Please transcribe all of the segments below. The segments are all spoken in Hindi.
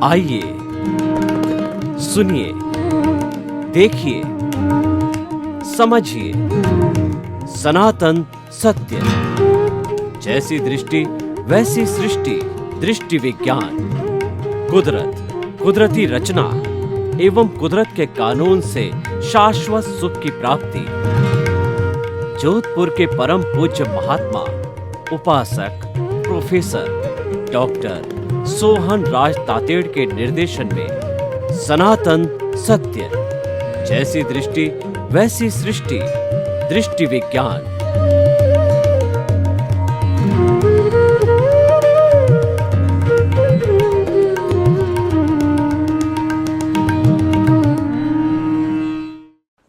आइए, सुनिए, देखिए, समझिए सनातन सत्य। जैसी दृष्टि वैसी सृष्टि, दृष्टि विज्ञान। कुदरत, कुदरती रचना एवं कुदरत के कानून से शाश्वत सुख की प्राप्ति। जोधपुर के परम पूज्य महात्मा उपासक प्रोफेसर डॉक्टर सोहन राज तातेड़ के निर्देशन में सनातन सत्य। जैसी दृष्टि वैसी सृष्टि, दृष्टि विज्ञान।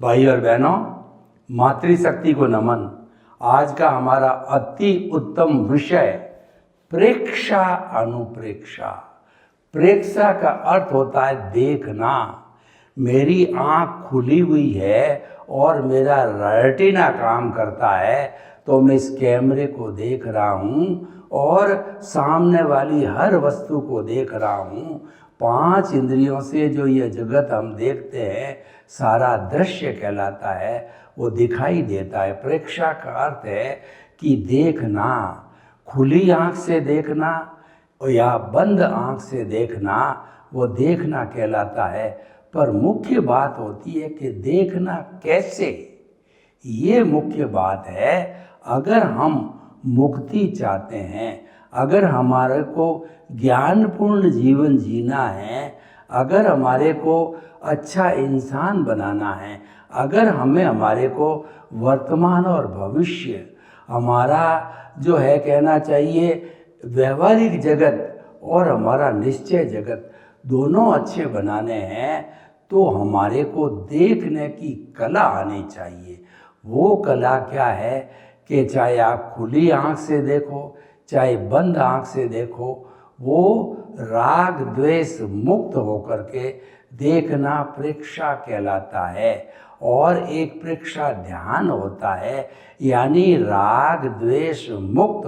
भाई और बहनों, मातृशक्ति को नमन। आज का हमारा अति उत्तम विषय प्रेक्षा अनुप्रेक्षा। प्रेक्षा का अर्थ होता है देखना। मेरी आँख खुली हुई है और मेरा रेटिना काम करता है, तो मैं इस कैमरे को देख रहा हूँ और सामने वाली हर वस्तु को देख रहा हूँ। 5 इंद्रियों से जो ये जगत हम देखते हैं, सारा दृश्य कहलाता है, वो दिखाई देता है। प्रेक्षा का अर्थ है कि देखना, खुली आँख से देखना या बंद आँख से देखना, वो देखना कहलाता है। पर मुख्य बात होती है कि देखना कैसे, ये मुख्य बात है। अगर हम मुक्ति चाहते हैं, अगर हमारे को ज्ञानपूर्ण जीवन जीना है, अगर हमारे को अच्छा इंसान बनाना है, अगर हमारे को वर्तमान और भविष्य, हमारा जो है कहना चाहिए व्यवहारिक जगत और हमारा निश्चय जगत दोनों अच्छे बनाने हैं, तो हमारे को देखने की कला आनी चाहिए। वो कला क्या है कि चाहे आप खुली आँख से देखो, चाहे बंद आँख से देखो, वो राग द्वेष मुक्त होकर के देखना प्रेक्षा कहलाता है। और एक प्रेक्षा ध्यान होता है, यानी राग द्वेष मुक्त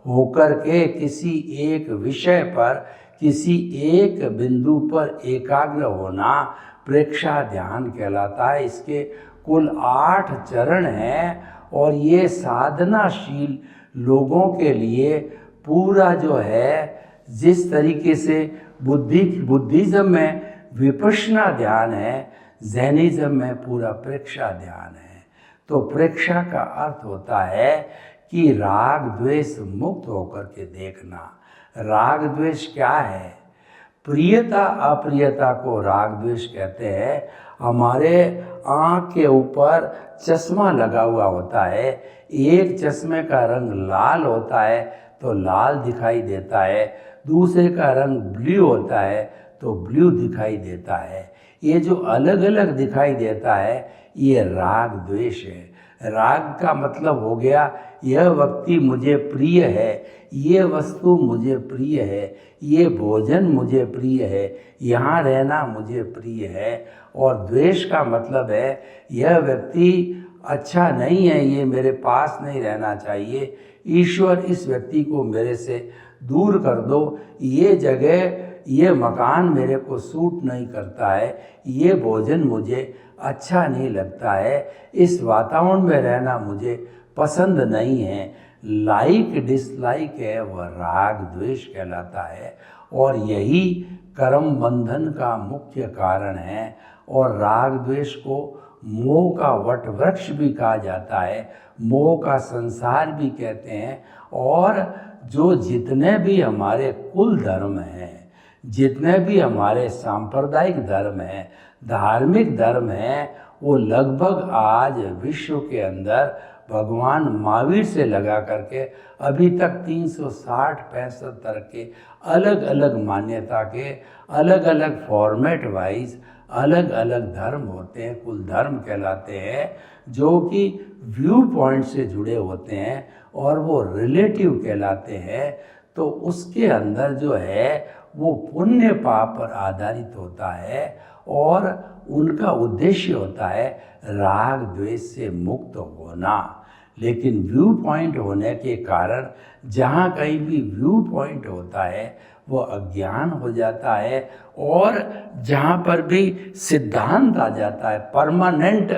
होकर के किसी एक विषय पर, किसी एक बिंदु पर एकाग्र होना प्रेक्षा ध्यान कहलाता है। इसके कुल 8 चरण हैं और ये साधनाशील लोगों के लिए पूरा जो है, जिस तरीके से बुद्धिज्म में विपश्यना ध्यान है, जैनिज्म में पूरा प्रेक्षा ध्यान है। तो प्रेक्षा का अर्थ होता है कि राग द्वेष मुक्त होकर के देखना। राग द्वेष क्या है? प्रियता अप्रियता को राग द्वेष कहते हैं। हमारे आँख के ऊपर चश्मा लगा हुआ होता है, एक चश्मे का रंग लाल होता है तो लाल दिखाई देता है, दूसरे का रंग ब्लू होता है तो ब्लू दिखाई देता है। ये जो अलग अलग दिखाई देता है, ये राग द्वेष है। राग का मतलब हो गया, यह व्यक्ति मुझे प्रिय है, ये वस्तु मुझे प्रिय है, ये भोजन मुझे प्रिय है, यहाँ रहना मुझे प्रिय है। और द्वेष का मतलब है, यह व्यक्ति अच्छा नहीं है, ये मेरे पास नहीं रहना चाहिए, ईश्वर इस व्यक्ति को मेरे से दूर कर दो, ये जगह, ये मकान मेरे को सूट नहीं करता है, ये भोजन मुझे अच्छा नहीं लगता है, इस वातावरण में रहना मुझे पसंद नहीं है। लाइक डिसलाइक है, वह राग द्वेष कहलाता है। और यही कर्म बंधन का मुख्य कारण है। और राग द्वेष को मोह का वट वृक्ष भी कहा जाता है, मोह का संसार भी कहते हैं। और जो जितने भी हमारे कुल धर्म हैं, जितने भी हमारे सांप्रदायिक धर्म हैं, धार्मिक धर्म हैं, वो लगभग आज विश्व के अंदर भगवान महावीर से लगा करके अभी तक 360-65 तरह के अलग अलग मान्यता के अलग अलग फॉर्मेट वाइज अलग अलग धर्म होते हैं, कुल धर्म कहलाते हैं, जो कि व्यू पॉइंट से जुड़े होते हैं और वो रिलेटिव कहलाते हैं। तो उसके अंदर जो है वो पुण्य पाप पर आधारित होता है। और उनका उद्देश्य होता है राग द्वेष से मुक्त होना। लेकिन व्यू पॉइंट होने के कारण जहाँ कहीं भी व्यू पॉइंट होता है वो अज्ञान हो जाता है, और जहाँ पर भी सिद्धांत आ जाता है, परमानेंट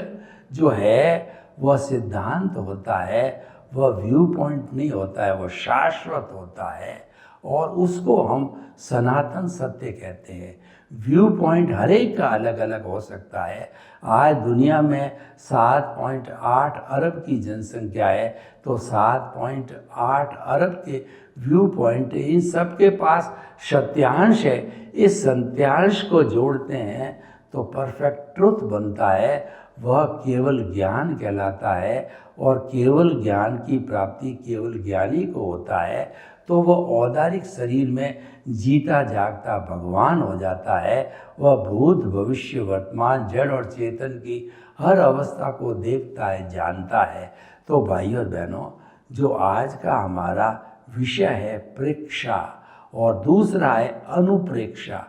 जो है वह सिद्धांत होता है, वह व्यू पॉइंट नहीं होता है, वह शाश्वत होता है, और उसको हम सनातन सत्य कहते हैं। व्यू पॉइंट हर एक का अलग अलग हो सकता है। आज दुनिया में 7.8 अरब की जनसंख्या है, तो 7.8 अरब के व्यू पॉइंट, इन सब के पास सत्यांश है। इस सत्यांश को जोड़ते हैं तो परफेक्ट ट्रुथ बनता है, वह केवल ज्ञान कहलाता है, और केवल ज्ञान की प्राप्ति केवल ज्ञानी को होता है। तो वह औदारिक शरीर में जीता जागता भगवान हो जाता है। वह भूत भविष्य वर्तमान जड़ और चेतन की हर अवस्था को देखता है, जानता है। तो भाइयों और बहनों, जो आज का हमारा विषय है प्रेक्षा, और दूसरा है अनुप्रेक्षा।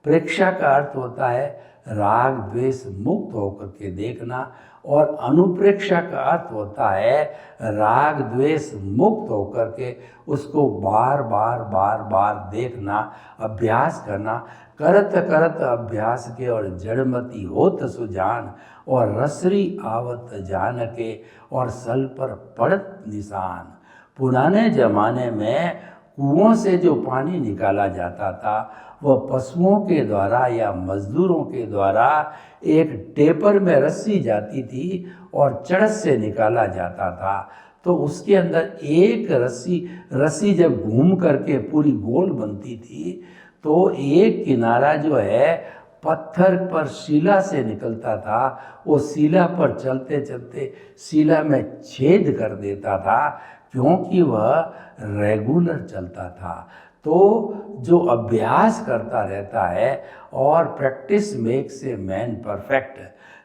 प्रेक्षा का अर्थ होता है राग द्वेष मुक्त होकर के देखना, और अनुप्रेक्षा का अर्थ होता है राग द्वेष मुक्त होकर के उसको बार बार बार बार देखना, अभ्यास करना। करत करत अभ्यास के और जड़मती होत सुजान, और रसरी आवत जान के और सल पर पड़त निशान। पुराने जमाने में कुओं से जो पानी निकाला जाता था वह पशुओं के द्वारा या मजदूरों के द्वारा एक टेपर में रस्सी जाती थी और चरस से निकाला जाता था। तो उसके अंदर एक रस्सी जब घूम करके पूरी गोल बनती थी, तो एक किनारा जो है पत्थर पर शिला से निकलता था, वो शिला पर चलते चलते शिला में छेद कर देता था, क्योंकि वह रेगुलर चलता था। तो जो अभ्यास करता रहता है, और practice makes a man perfect,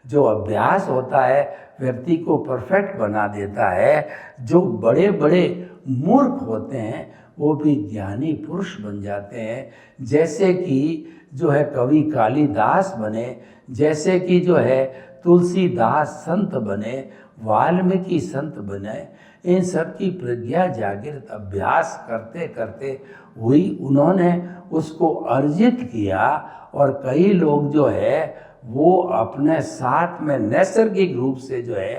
जो अभ्यास होता है व्यक्ति को परफेक्ट बना देता है। जो बड़े बड़े मूर्ख होते हैं वो भी ज्ञानी पुरुष बन जाते हैं, जैसे कि जो है कवि कालिदास बने, जैसे कि जो है तुलसीदास संत बने, वाल्मीकि संत बने। इन सब की प्रज्ञा जागृत अभ्यास करते करते हुई, उन्होंने उसको अर्जित किया। और कई लोग जो है वो अपने साथ में नैसर्गिक रूप से जो है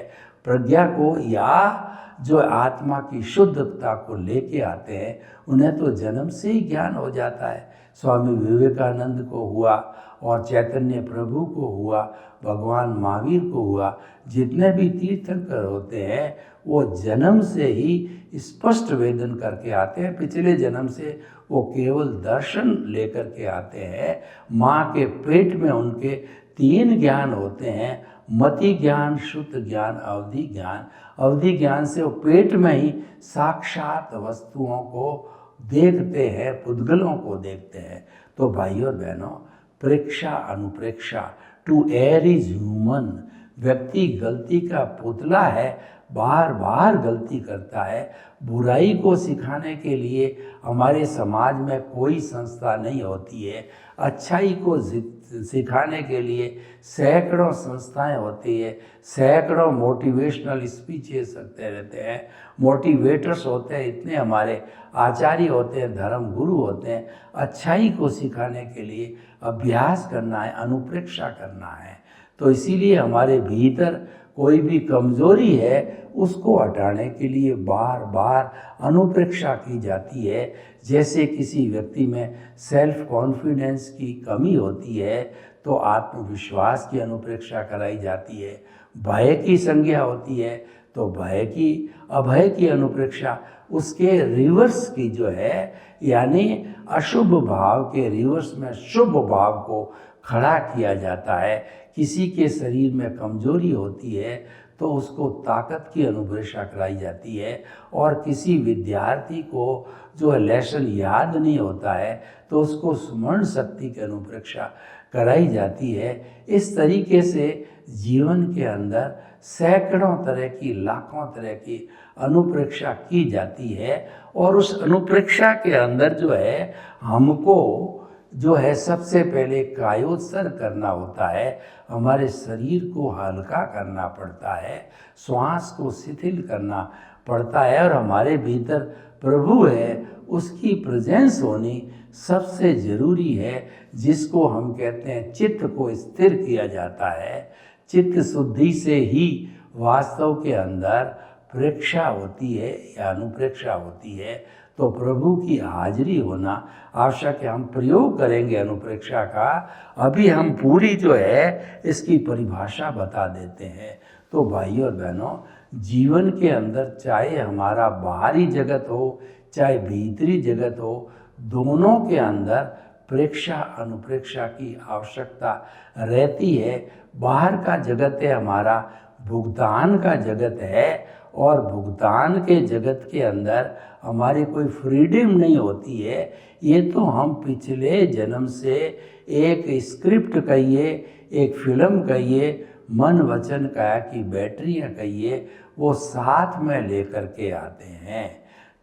प्रज्ञा को या जो आत्मा की शुद्धता को लेके आते हैं, उन्हें तो जन्म से ही ज्ञान हो जाता है। स्वामी विवेकानंद को हुआ, और चैतन्य प्रभु को हुआ, भगवान महावीर को हुआ। जितने भी तीर्थंकर होते हैं वो जन्म से ही स्पष्ट वेदन करके आते हैं। पिछले जन्म से वो केवल दर्शन लेकर के आते हैं। माँ के पेट में उनके 3 ज्ञान होते हैं, मति ज्ञान, शुद्ध ज्ञान, अवधि ज्ञान। अवधि ज्ञान से वो पेट में ही साक्षात वस्तुओं को देखते हैं, पुद्गलों को देखते हैं। तो भाइयों और बहनों, प्रेक्षा अनुप्रेक्षा, टू एयर इज ह्यूमन। व्यक्ति गलती का पुतला है, बार बार गलती करता है। बुराई को सिखाने के लिए हमारे समाज में कोई संस्था नहीं होती है। अच्छाई को सिखाने के लिए सैकड़ों संस्थाएं होती है, सैकड़ों मोटिवेशनल स्पीचेस करते रहते हैं, मोटिवेटर्स होते हैं, इतने हमारे आचार्य होते हैं, धर्म गुरु होते हैं। अच्छाई को सिखाने के लिए अभ्यास करना है, अनुप्रेक्षा करना है। तो इसीलिए हमारे भीतर कोई भी कमजोरी है उसको हटाने के लिए बार बार अनुप्रेक्षा की जाती है। जैसे किसी व्यक्ति में सेल्फ कॉन्फिडेंस की कमी होती है तो आत्मविश्वास की अनुप्रेक्षा कराई जाती है। भय की संज्ञा होती है तो अभय की अनुप्रेक्षा, उसके रिवर्स की जो है, यानी अशुभ भाव के रिवर्स में शुभ भाव को खड़ा किया जाता है। किसी के शरीर में कमजोरी होती है तो उसको ताकत की अनुप्रेक्षा कराई जाती है, और किसी विद्यार्थी को जो लेसन याद नहीं होता है तो उसको स्मरण शक्ति की अनुप्रेक्षा कराई जाती है। इस तरीके से जीवन के अंदर सैकड़ों तरह की, लाखों तरह की अनुप्रेक्षा की जाती है, और उस अनुप्रेक्षा के अंदर जो है हमको जो है सबसे पहले कायोत्सर्ग करना होता है, हमारे शरीर को हल्का करना पड़ता है, श्वास को शिथिल करना पड़ता है, और हमारे भीतर प्रभु है उसकी प्रेजेंस होनी सबसे ज़रूरी है, जिसको हम कहते हैं चित्त को स्थिर किया जाता है। चित्त शुद्धि से ही वास्तव के अंदर प्रेक्षा होती है या अनुप्रेक्षा होती है। तो प्रभु की हाजिरी होना आवश्यक है। हम प्रयोग करेंगे अनुप्रेक्षा का, अभी हम पूरी जो है इसकी परिभाषा बता देते हैं। तो भाइयों और बहनों, जीवन के अंदर चाहे हमारा बाहरी जगत हो चाहे भीतरी जगत हो, दोनों के अंदर प्रेक्षा अनुप्रेक्षा की आवश्यकता रहती है। बाहर का जगत है हमारा भुगतान का जगत है, और भुगतान के जगत के अंदर हमारी कोई फ्रीडम नहीं होती है। ये तो हम पिछले जन्म से एक स्क्रिप्ट कहिए, एक फिल्म कहिए, मन वचन काया की बैटरियाँ कहिए, वो साथ में लेकर के आते हैं।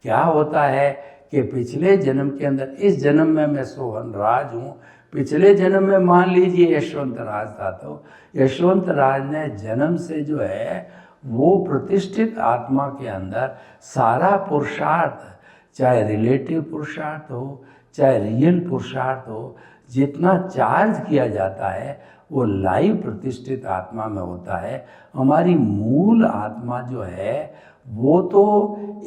क्या होता है कि पिछले जन्म के अंदर, इस जन्म में मैं सोहन राज हूँ, पिछले जन्म में मान लीजिए यशवंत राज था, तो यशवंत राज ने जन्म से जो है वो प्रतिष्ठित आत्मा के अंदर सारा पुरुषार्थ, चाहे रिलेटिव पुरुषार्थ हो चाहे रियल पुरुषार्थ हो, जितना चार्ज किया जाता है वो लाइव प्रतिष्ठित आत्मा में होता है। हमारी मूल आत्मा जो है वो तो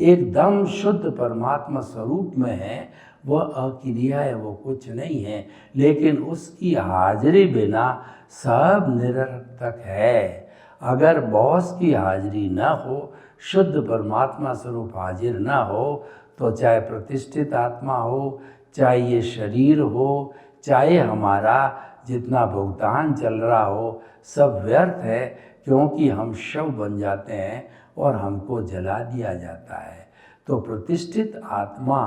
एकदम शुद्ध परमात्मा स्वरूप में है, वह अक्रिया है, वो कुछ नहीं है, लेकिन उसकी हाजिरी बिना सब निरर्थक है। अगर बॉस की हाजिरी न हो, शुद्ध परमात्मा स्वरूप हाजिर न हो, तो चाहे प्रतिष्ठित आत्मा हो, चाहे ये शरीर हो, चाहे हमारा जितना भुगतान चल रहा हो, सब व्यर्थ है, क्योंकि हम शव बन जाते हैं और हमको जला दिया जाता है। तो प्रतिष्ठित आत्मा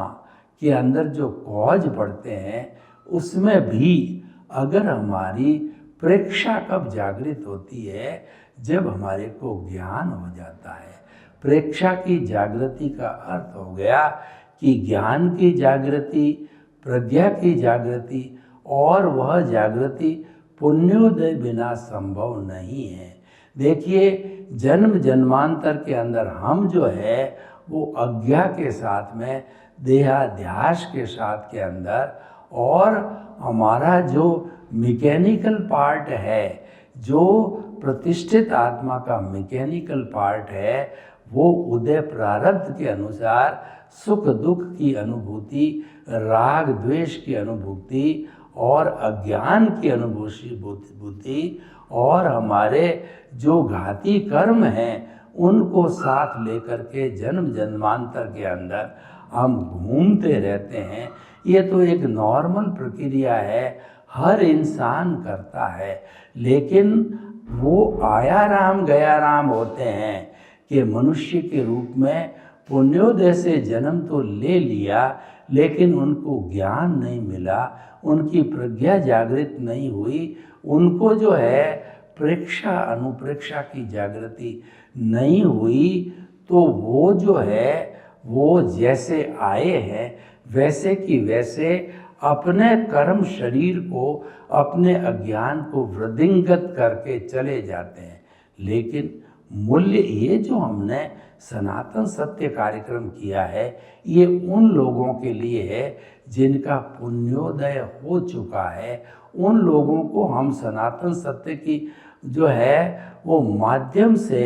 के अंदर जो कॉज पड़ते हैं, उसमें भी अगर हमारी प्रेक्षा कब जागृत होती है, जब हमारे को ज्ञान हो जाता है। प्रेक्षा की जागृति का अर्थ हो गया कि ज्ञान की जागृति, प्रज्ञा की जागृति, और वह जागृति पुण्योदय बिना संभव नहीं है। देखिए, जन्म जन्मांतर के अंदर हम जो है वो अज्ञा के साथ में, देहाध्यास के साथ के अंदर, और हमारा जो मैकेनिकल पार्ट है, जो प्रतिष्ठित आत्मा का मैकेनिकल पार्ट है, वो उदय प्रारब्ध के अनुसार सुख दुख की अनुभूति, राग द्वेष की अनुभूति और अज्ञान की अनुभूति, और हमारे जो घाती कर्म हैं उनको साथ लेकर के जन्म जन्मांतर के अंदर हम घूमते रहते हैं। ये तो एक नॉर्मल प्रक्रिया है, हर इंसान करता है। लेकिन वो आया राम गया राम होते हैं कि मनुष्य के रूप में पुण्योदय से जन्म तो ले लिया, लेकिन उनको ज्ञान नहीं मिला, उनकी प्रज्ञा जागृत नहीं हुई, उनको जो है प्रेक्षा अनुप्रेक्षा की जागृति नहीं हुई, तो वो जो है वो जैसे आए हैं वैसे की वैसे अपने कर्म शरीर को, अपने अज्ञान को वृद्धिंगत करके चले जाते हैं। लेकिन मूल्य, ये जो हमने सनातन सत्य कार्यक्रम किया है, ये उन लोगों के लिए है जिनका पुण्योदय हो चुका है। उन लोगों को हम सनातन सत्य की जो है वो माध्यम से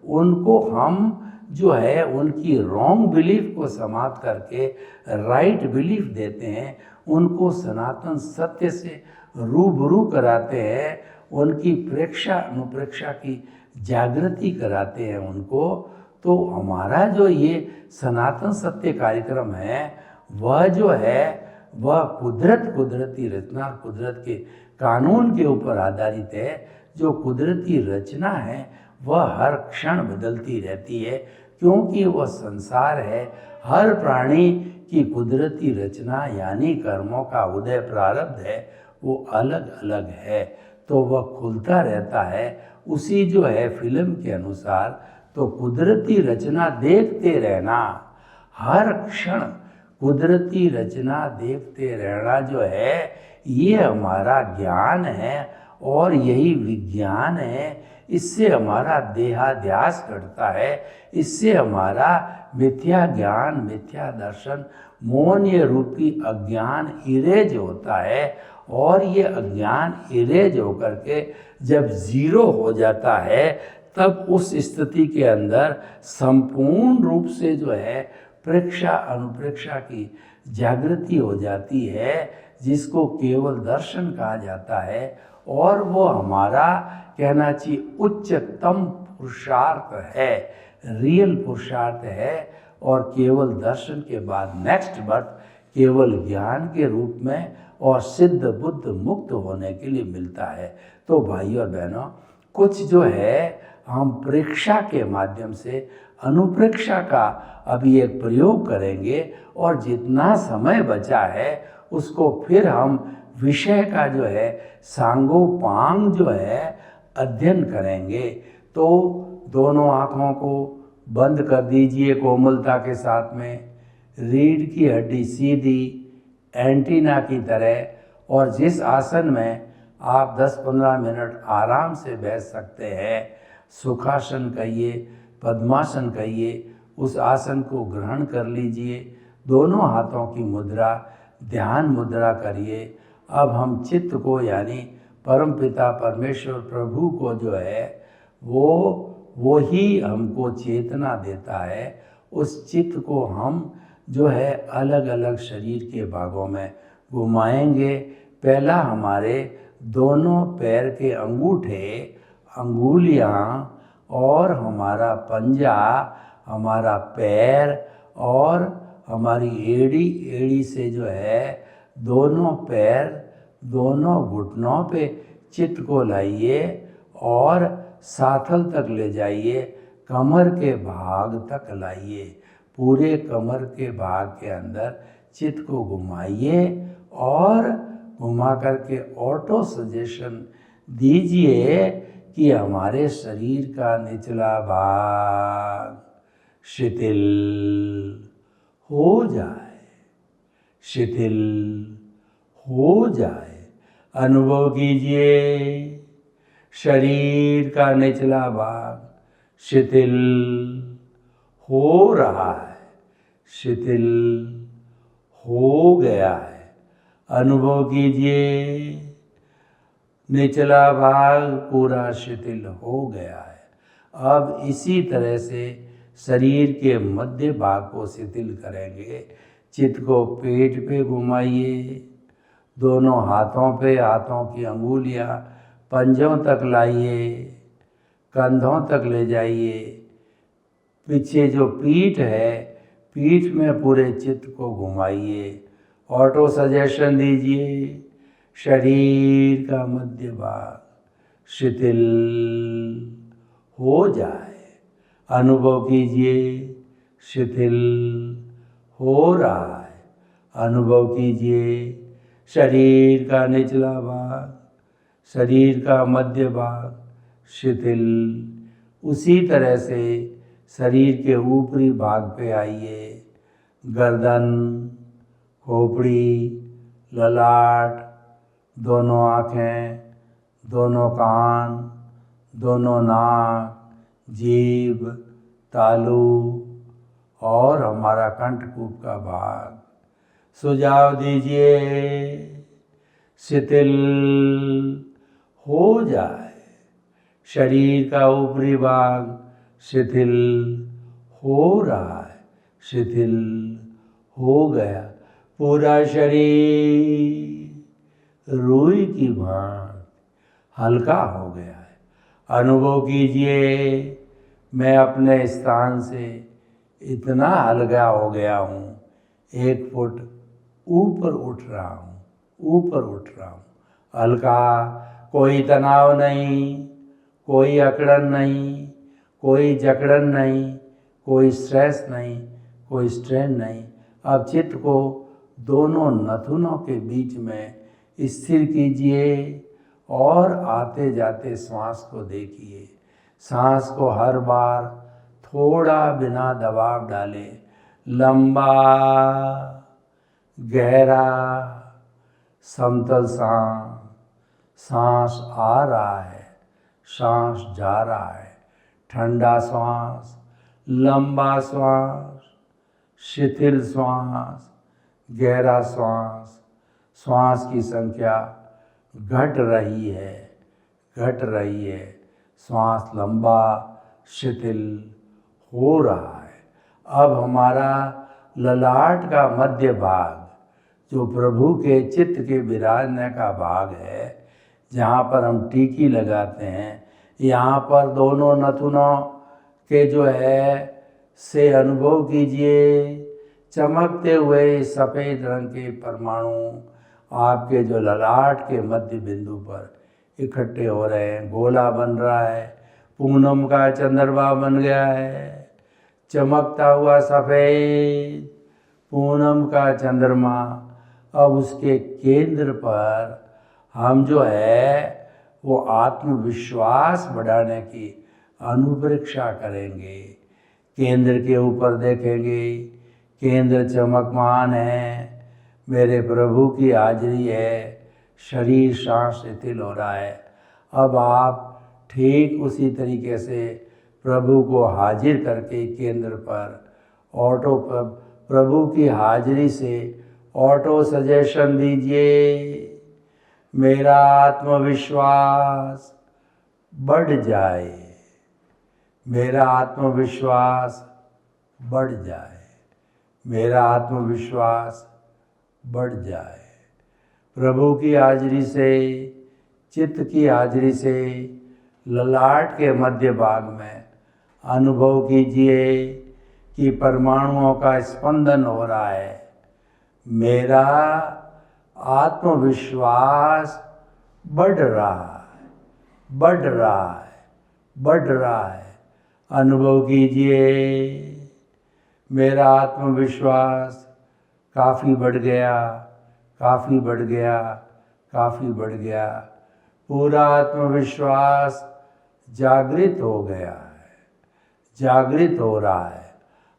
उनको हम जो है उनकी रॉन्ग बिलीफ को समाप्त करके राइट बिलीफ देते हैं, उनको सनातन सत्य से रूबरू कराते हैं, उनकी प्रेक्षा अनुप्रेक्षा की जागृति कराते हैं उनको। तो हमारा जो ये सनातन सत्य कार्यक्रम है वह जो है वह कुदरती रचना, कुदरत के कानून के ऊपर आधारित है। जो कुदरती रचना है वह हर क्षण बदलती रहती है, क्योंकि वह संसार है। हर प्राणी की कुदरती रचना यानी कर्मों का उदय प्रारब्ध है, वो अलग अलग है, तो वह खुलता रहता है उसी जो है फिल्म के अनुसार। तो कुदरती रचना देखते रहना, हर क्षण कुदरती रचना देखते रहना जो है ये हमारा ज्ञान है और यही विज्ञान है। इससे हमारा देहाध्यास घटता है, इससे हमारा मिथ्या ज्ञान, मिथ्या दर्शन, मौन्य रूपी अज्ञान इरेज होता है। और ये अज्ञान इरेज होकर के जब जीरो हो जाता है तब उस स्थिति के अंदर संपूर्ण रूप से जो है प्रेक्षा अनुप्रेक्षा की जागृति हो जाती है, जिसको केवल दर्शन कहा जाता है। और वो हमारा कहना चाहिए उच्चतम पुरुषार्थ है, रियल पुरुषार्थ है। और केवल दर्शन के बाद नेक्स्ट बर्थ केवल ज्ञान के रूप में और सिद्ध बुद्ध मुक्त होने के लिए मिलता है। तो भाइयों और बहनों, कुछ जो है हम प्रेक्षा के माध्यम से अनुप्रेक्षा का अभी एक प्रयोग करेंगे और जितना समय बचा है उसको फिर हम विषय का जो है सांगोपांग जो है अध्ययन करेंगे। तो दोनों आँखों को बंद कर दीजिए कोमलता के साथ में, रीढ़ की हड्डी सीधी एंटीना की तरह, और जिस आसन में आप 10-15 मिनट आराम से बैठ सकते हैं, सुखासन कहिए, पद्मासन कहिए, उस आसन को ग्रहण कर लीजिए। दोनों हाथों की मुद्रा ध्यान मुद्रा करिए। अब हम चित्त को यानी परमपिता परमेश्वर प्रभु को जो है वो ही हमको चेतना देता है। उस चित्त को हम जो है अलग अलग शरीर के भागों में घुमाएंगे। पहला हमारे दोनों पैर के अंगूठे, अंगुलियां और हमारा पंजा, हमारा पैर और हमारी एड़ी से जो है दोनों पैर, दोनों घुटनों पे चित्त को लाइए और साथल तक ले जाइए, कमर के भाग तक लाइए। पूरे कमर के भाग के अंदर चित्त को घुमाइए और घुमा करके ऑटो सजेशन दीजिए कि हमारे शरीर का निचला भाग शिथिल हो जाए, शिथिल हो जाए। अनुभव कीजिए शरीर का निचला भाग शिथिल हो रहा है, शिथिल हो गया है। अनुभव कीजिए निचला भाग पूरा शिथिल हो गया है। अब इसी तरह से शरीर के मध्य भाग को शिथिल करेंगे। चित्त को पेट पे घुमाइए, दोनों हाथों पे, हाथों की अंगुलियां पंजों तक लाइए, कंधों तक ले जाइए। पीछे जो पीठ है, पीठ में पूरे चित्त को घुमाइए। ऑटो सजेशन दीजिए शरीर का मध्य भाग शिथिल हो जाए। अनुभव कीजिए शिथिल हो रहा है। अनुभव कीजिए शरीर का निचला भाग, शरीर का मध्य भाग शिथिल। उसी तरह से शरीर के ऊपरी भाग पे आइए, गर्दन, खोपड़ी, ललाट, दोनों आँखें, दोनों कान, दोनों नाक, जीभ, तालू और हमारा कंठकूप का भाग। सुझाव दीजिए शिथिल हो जाए। शरीर का ऊपरी भाग शिथिल हो रहा है, शिथिल हो गया। पूरा शरीर रुई की भांति हल्का हो गया है। अनुभव कीजिए मैं अपने स्थान से इतना हल्का हो गया हूँ, 1 फुट ऊपर उठ रहा हूँ, ऊपर उठ रहा हूँ। हल्का, कोई तनाव नहीं, कोई अकड़न नहीं, कोई जकड़न नहीं, कोई स्ट्रेस नहीं, कोई स्ट्रेन नहीं। अब चित्त को दोनों नथुनों के बीच में स्थिर कीजिए और आते जाते श्वास को देखिए। सांस को हर बार थोड़ा बिना दबाव डाले लंबा गहरा समतल सांस आ रहा है, सांस जा रहा है, ठंडा श्वास, लंबा श्वास, शिथिल श्वास, गहरा श्वास। श्वास की संख्या घट रही है, घट रही है। श्वास लंबा शिथिल हो रहा है। अब हमारा ललाट का मध्य भाग, जो प्रभु के चित्त के विराजने का भाग है, जहाँ पर हम टीकी लगाते हैं, यहाँ पर दोनों नथुनों के जो है से अनुभव कीजिए, चमकते हुए सफ़ेद रंग के परमाणु आपके जो ललाट के मध्य बिंदु पर इकट्ठे हो रहे हैं। गोला बन रहा है, पूनम का चंद्रमा बन गया है, चमकता हुआ सफ़ेद पूनम का चंद्रमा। अब उसके केंद्र पर हम जो है वो आत्मविश्वास बढ़ाने की अनुप्रेक्षा करेंगे। केंद्र के ऊपर देखेंगे, केंद्र चमकमान है, मेरे प्रभु की हाजिरी है, शरीर सांस शिथिल हो रहा है। अब आप ठीक उसी तरीके से प्रभु को हाजिर करके केंद्र पर ऑटो प्रभु की हाजिरी से ऑटो सजेशन दीजिए, मेरा आत्मविश्वास बढ़ जाए, मेरा आत्मविश्वास बढ़ जाए, मेरा आत्मविश्वास बढ़ जाए। प्रभु की हाजिरी से, चित्त की हाजिरी से ललाट के मध्य भाग में अनुभव कीजिए कि परमाणुओं का स्पंदन हो रहा है। मेरा आत्मविश्वास बढ़ रहा है, बढ़ रहा है, बढ़ रहा है। अनुभव कीजिए, मेरा आत्मविश्वास काफ़ी बढ़ गया, काफ़ी बढ़ गया, काफ़ी बढ़ गया। पूरा आत्मविश्वास जागृत हो गया है, जागृत हो रहा है।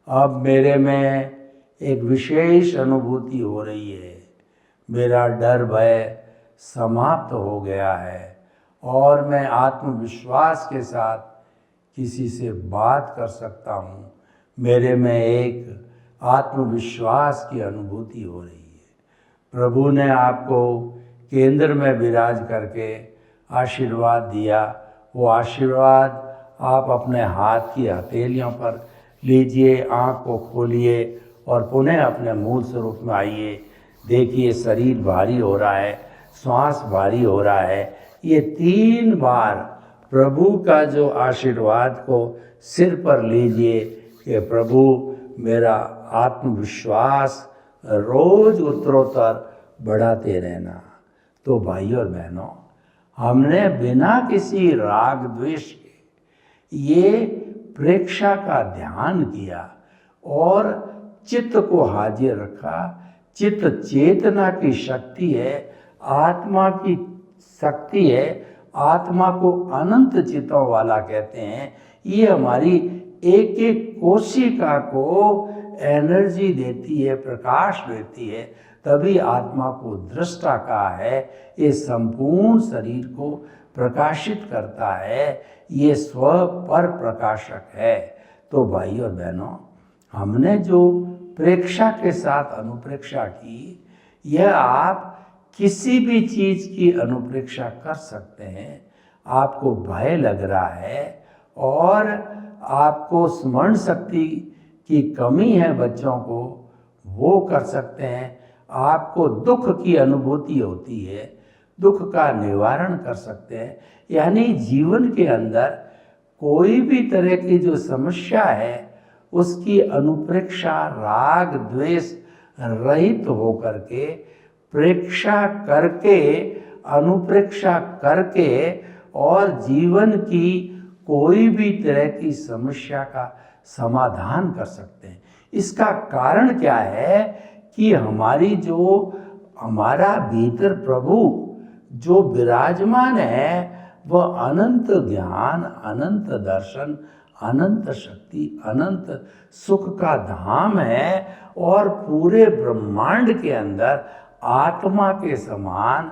अब मेरे में एक विशेष अनुभूति हो रही है, मेरा डर भय समाप्त हो गया है और मैं आत्मविश्वास के साथ किसी से बात कर सकता हूँ। मेरे में एक आत्मविश्वास की अनुभूति हो रही है। प्रभु ने आपको केंद्र में विराज करके आशीर्वाद दिया। वो आशीर्वाद आप अपने हाथ की हथेलियों पर लीजिए, आँख को खोलिए और पुनः अपने मूल स्वरूप में आइए। देखिए शरीर भारी हो रहा है, श्वास भारी हो रहा है। ये 3 बार प्रभु का जो आशीर्वाद को सिर पर लीजिए कि प्रभु मेरा आत्मविश्वास रोज उत्तरोत्तर बढ़ाते रहना। तो भाइयों और बहनों, हमने बिना किसी राग द्वेष के ये प्रेक्षा का ध्यान किया और चित्त को हाजिर रखा। चित्त चेतना की शक्ति है, आत्मा की शक्ति है। आत्मा को अनंत चित्तों वाला कहते हैं। ये हमारी एक एक कोशिका को एनर्जी देती है, प्रकाश देती है, तभी आत्मा को दृष्टा कहा है। ये संपूर्ण शरीर को प्रकाशित करता है, ये स्व पर प्रकाशक है। तो भाइयों और बहनों, हमने जो प्रेक्षा के साथ अनुप्रेक्षा की, यह आप किसी भी चीज़ की अनुप्रेक्षा कर सकते हैं। आपको भय लग रहा है और आपको स्मरण शक्ति की कमी है बच्चों को, वो कर सकते हैं। आपको दुख की अनुभूति होती है, दुख का निवारण कर सकते हैं। यानी जीवन के अंदर कोई भी तरह की जो समस्या है, उसकी अनुप्रेक्षा राग द्वेष रहित होकर के, प्रेक्षा करके, अनुप्रेक्षा करके और जीवन की कोई भी तरह की समस्या का समाधान कर सकते हैं। इसका कारण क्या है कि हमारा भीतर प्रभु जो विराजमान है, वह अनंत ज्ञान, अनंत दर्शन, अनंत शक्ति, अनंत सुख का धाम है और पूरे ब्रह्मांड के अंदर आत्मा के समान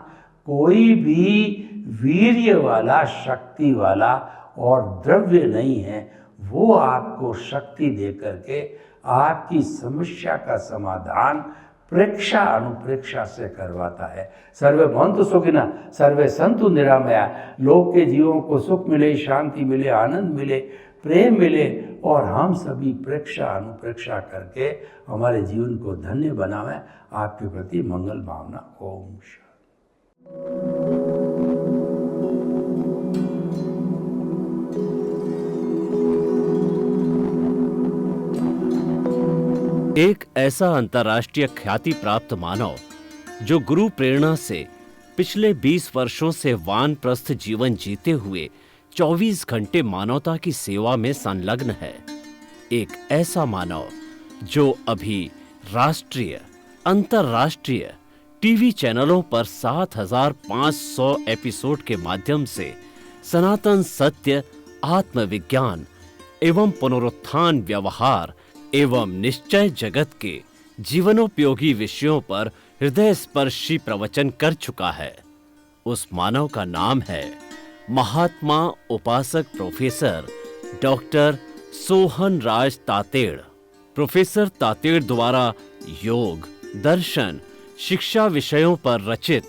कोई भी वीर्य वाला, शक्ति वाला और द्रव्य नहीं है। वो आपको शक्ति दे करके आपकी समस्या का समाधान प्रेक्षा अनुप्रेक्षा से करवाता है। सर्वे भवन्तु सुखिनः, सर्वे सन्तु निरामया। लोक के जीवों को सुख मिले, शांति मिले, आनंद मिले, प्रेम मिले और हम सभी प्रेक्षा अनुप्रेक्षा करके हमारे जीवन को धन्य बनावें। आपके प्रति मंगल भावना। ओम शांति। एक ऐसा अंतर्राष्ट्रीय ख्याति प्राप्त मानव जो गुरु प्रेरणा से पिछले 20 वर्षों से वानप्रस्थ जीवन जीते हुए 24 घंटे मानवता की सेवा में संलग्न है। एक ऐसा मानव जो अभी राष्ट्रीय, अंतर्राष्ट्रीय टीवी चैनलों पर 7,500 एपिसोड के माध्यम से सनातन सत्य, आत्मविज्ञान एवं पुनरुत्थान, व्यवहार एवं निश्चय जगत के जीवनोपयोगी विषयों पर हृदय स्पर्शी प्रवचन कर चुका है। उस मानव का नाम है महात्मा उपासक प्रोफेसर डॉक्टर सोहन राज तातेड़। प्रोफेसर तातेड़ द्वारा योग, दर्शन, शिक्षा विषयों पर रचित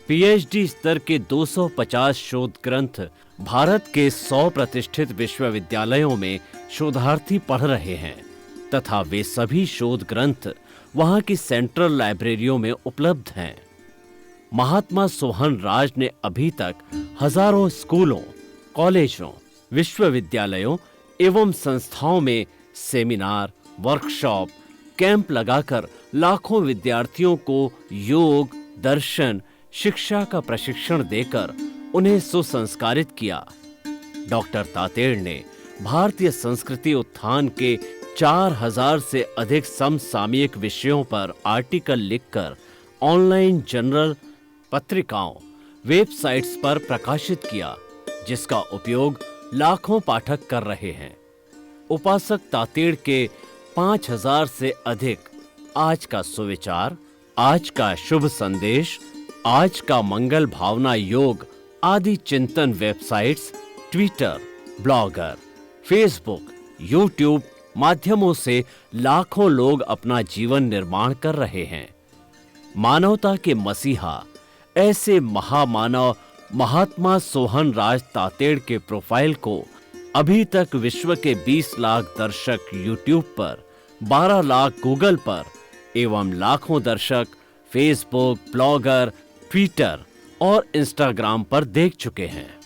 पीएचडी स्तर के 250 शोध ग्रंथ भारत के 100 प्रतिष्ठित विश्वविद्यालयों में शोधार्थी पढ़ रहे हैं तथा वे सभी शोध ग्रंथ वहां की सेंट्रल लाइब्रेरियों में उपलब्ध हैं। महात्मा सोहन राज ने अभी तक हजारों स्कूलों, कॉलेजों, विश्वविद्यालयों एवं संस्थाओं में सेमिनार, वर्कशॉप, कैंप लगाकर लाखों विद्यार्थियों को योग, दर्शन, शिक्षा का प्रशिक्षण देकर उन्हें सुसंस्कारित किया। डॉक्टर तातेड़ ने भारतीय संस्कृति उत्थान के 4000 से अधिक समसामयिक विषयों पर आर्टिकल लिखकर ऑनलाइन जर्नल, पत्रिकाओं, वेबसाइट्स पर प्रकाशित किया, जिसका उपयोग लाखों पाठक कर रहे हैं। उपासक तातेड़ के 5000 से अधिक आज का सुविचार, आज का शुभ संदेश, आज का मंगल भावना योग आदि चिंतन websites, Twitter, blogger, Facebook, YouTube माध्यमों से लाखों लोग अपना जीवन निर्माण कर रहे हैं। मानवता के मसीहा ऐसे महामानव महात्मा सोहन राज तातेड़ के प्रोफाइल को अभी तक विश्व के 20 लाख दर्शक यूट्यूब पर, 12 लाख गूगल पर एवं लाखों दर्शक फेसबुक, ब्लॉगर, ट्विटर और इंस्टाग्राम पर देख चुके हैं।